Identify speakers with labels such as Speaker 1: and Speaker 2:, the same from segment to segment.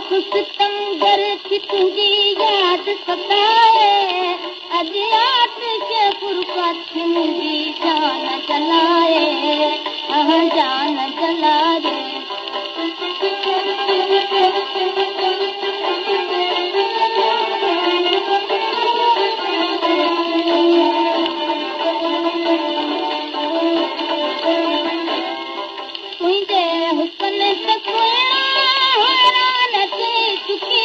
Speaker 1: सितमगर थी तुंहिंजी यादि सताए अॼु के फुर्सत मुंहिंजी जान जलाए जान जलाए तुंहिंजे हुस्न ते हैरान थी चुकी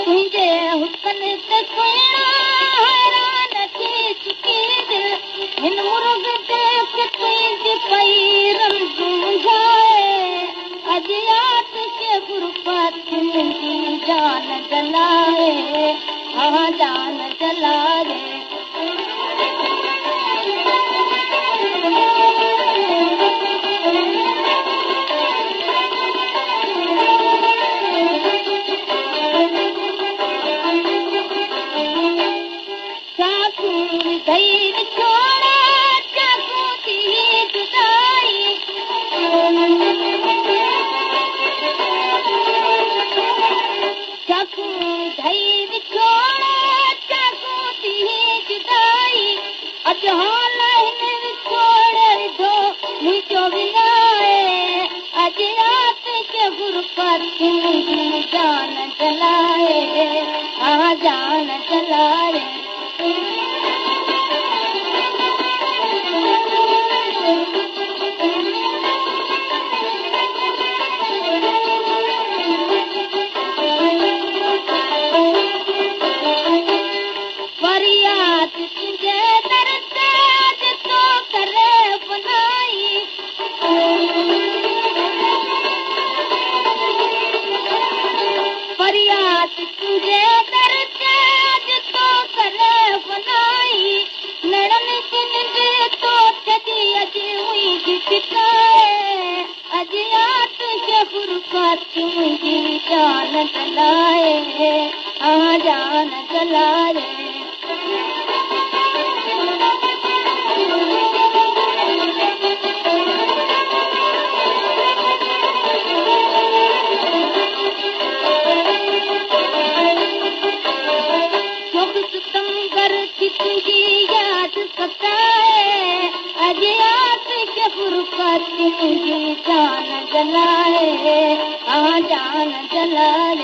Speaker 1: तुंहिंजे हुस्न ते हैरान थी चुकी हिन मुर्ग देख तुंहिंजी पई रमझाए अॼु के फुर्सत मुंहिंजी जान जलाए जान जलाए जान जलाए जान जलाए फरियाद तुंहिंजे दर ते अॼु तो करे बनाई फरियाद तुंहिंजे दर ते अॼु तो करे बनाई नड़न की निंड तो छॾी अॼु मुंहिंजी पिटाए अॼु के फुर्सत मुंहिंजी जान जलाए जान जलाए सितमगर थी तुंहिंजी यादि सताए अॼु के फुर्सत मुंहिंजी जान जलाए जान जलाए